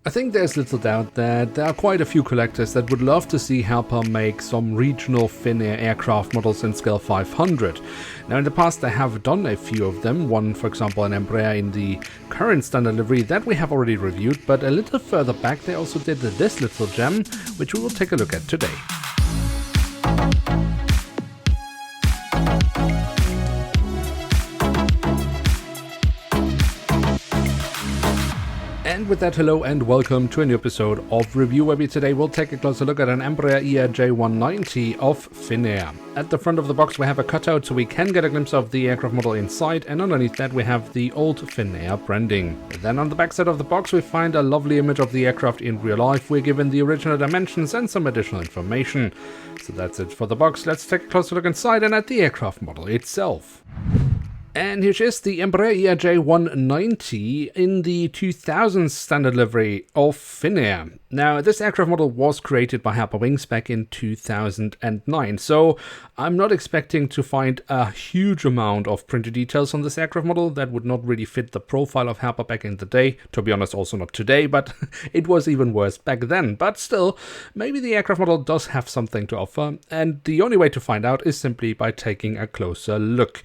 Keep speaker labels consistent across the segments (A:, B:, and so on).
A: I think there's little doubt that there are quite a few collectors that would love to see Herpa make some regional Finnair aircraft models in scale 500. Now in the past they have done a few of them, one for example an Embraer in the current standard livery that we have already reviewed, but a little further back they also did this little gem, which we will take a look at today. And with that, hello and welcome to a new episode of Review, where we today will take a closer look at an Embraer ERJ-190 of Finnair. At the front of the box we have a cutout so we can get a glimpse of the aircraft model inside, and underneath that we have the old Finnair branding. Then on the back side of the box we find a lovely image of the aircraft in real life. We're given the original dimensions and some additional information. So that's it for the box. Let's take a closer look inside and at the aircraft model itself. And here is the Embraer ERJ-190 in the 2000 standard livery of Finnair. Now, this aircraft model was created by Herpa Wings back in 2009, so I'm not expecting to find a huge amount of printed details on this aircraft model. That would not really fit the profile of Herpa back in the day. To be honest, also not today, but it was even worse back then. But still, maybe the aircraft model does have something to offer, and the only way to find out is simply by taking a closer look.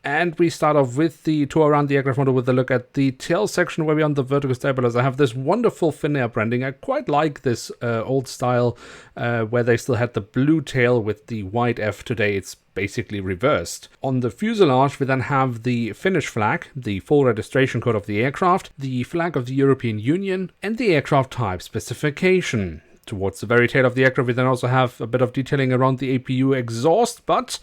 A: And we start off with the tour around the aircraft model with a look at the tail section, where we're on the vertical stabilizer. I have this wonderful Finnair branding. I quite like this old style where they still had the blue tail with the white F. Today it's basically reversed. On the fuselage we then have the Finnish flag, the full registration code of the aircraft, the flag of the European Union, and the aircraft type specification. Towards the very tail of the aircraft we then also have a bit of detailing around the APU exhaust, but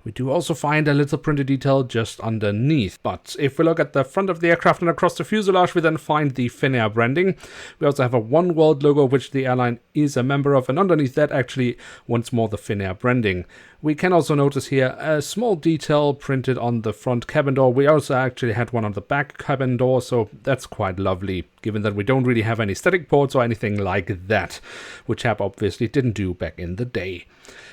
A: we do also find a little printed detail just underneath. But if we look at the front of the aircraft and across the fuselage, we then find the Finnair branding. We also have a One World logo, which the airline is a member of, and underneath that actually once more the Finnair branding. We can also notice here a small detail printed on the front cabin door. We also actually had one on the back cabin door, so that's quite lovely, given that we don't really have any static ports or anything like that, which Herpa obviously didn't do back in the day.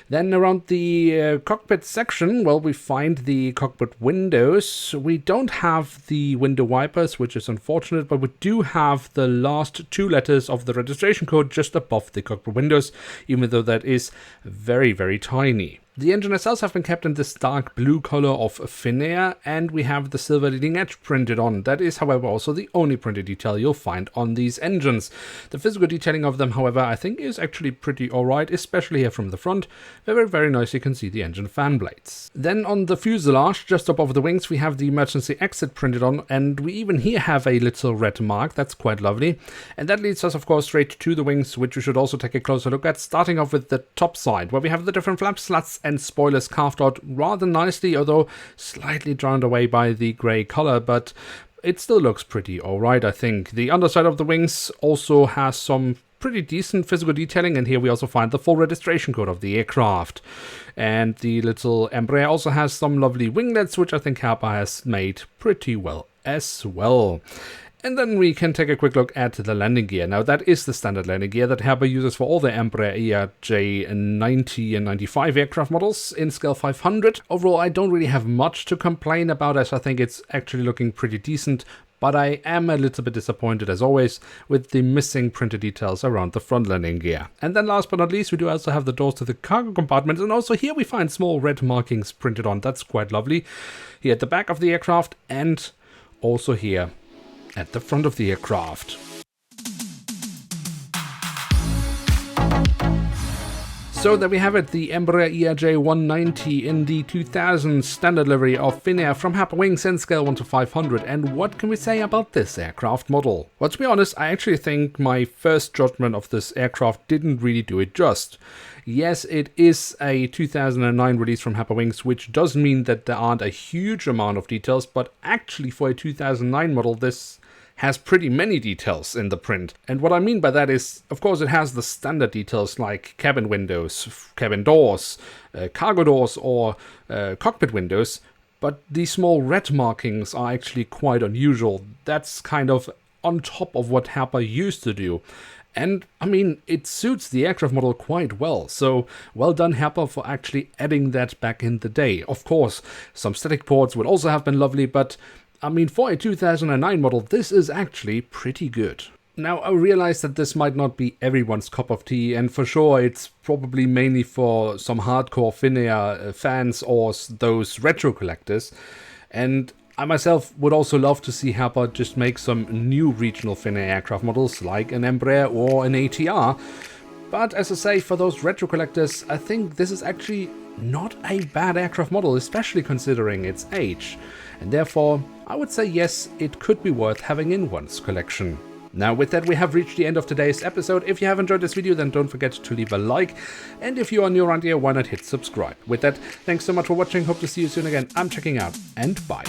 A: Then around the cockpit section, well, we find the cockpit windows. We don't have the window wipers, which is unfortunate, but we do have the last two letters of the registration code just above the cockpit windows, even though that is very, very tiny. The engine itself have been kept in this dark blue color of Finnair, and we have the silver leading edge printed on. That is, however, also the only printed detail you'll find on these engines. The physical detailing of them, however, I think is actually pretty alright, especially here from the front, where very nice you can see the engine fan blades. Then on the fuselage, just above the wings, we have the emergency exit printed on, and we even here have a little red mark. That's quite lovely. And that leads us, of course, straight to the wings, which we should also take a closer look at, starting off with the top side, where we have the different flap slats and spoilers carved out rather nicely, although slightly drowned away by the grey color, but it still looks pretty alright, I think. The underside of the wings also has some pretty decent physical detailing, and here we also find the full registration code of the aircraft. And the little Embraer also has some lovely winglets, which I think Herpa has made pretty well as well. And then we can take a quick look at the landing gear. Now that is the standard landing gear that Herpa uses for all the Embraer ERJ-90 and 95 aircraft models in scale 500. Overall, I don't really have much to complain about, as I think it's actually looking pretty decent. But I am a little bit disappointed, as always, with the missing printed details around the front landing gear. And then last but not least, we do also have the doors to the cargo compartment, and also here we find small red markings printed on. That's quite lovely. Here at the back of the aircraft, and also here at the front of the aircraft. So there we have it, the Embraer ERJ-190 in the 2000 standard livery of Finnair from Herpa Wings in scale 1 to 500. And what can we say about this aircraft model? Well, to be honest, I actually think my first judgment of this aircraft didn't really do it just. Yes, it is a 2009 release from Herpa Wings, which does mean that there aren't a huge amount of details, but actually for a 2009 model, this has pretty many details in the print. And what I mean by that is, of course, it has the standard details like cabin windows, cabin doors, cargo doors, or cockpit windows, but these small red markings are actually quite unusual. That's kind of on top of what Herpa used to do. And, I mean, it suits the aircraft model quite well, so well done Herpa for actually adding that back in the day. Of course, some static ports would also have been lovely, but I mean, for a 2009 model, this is actually pretty good. Now, I realize that this might not be everyone's cup of tea, and for sure it's probably mainly for some hardcore Finnair fans or those retro collectors. And I myself would also love to see Herpa just make some new regional Finnair aircraft models like an Embraer or an ATR. But as I say, for those retro collectors, I think this is actually not a bad aircraft model, especially considering its age. And therefore, I would say yes, it could be worth having in one's collection. Now with that, we have reached the end of today's episode. If you have enjoyed this video, then don't forget to leave a like. And if you are new around here, why not hit subscribe? With that, thanks so much for watching. Hope to see you soon again. I'm checking out, and bye.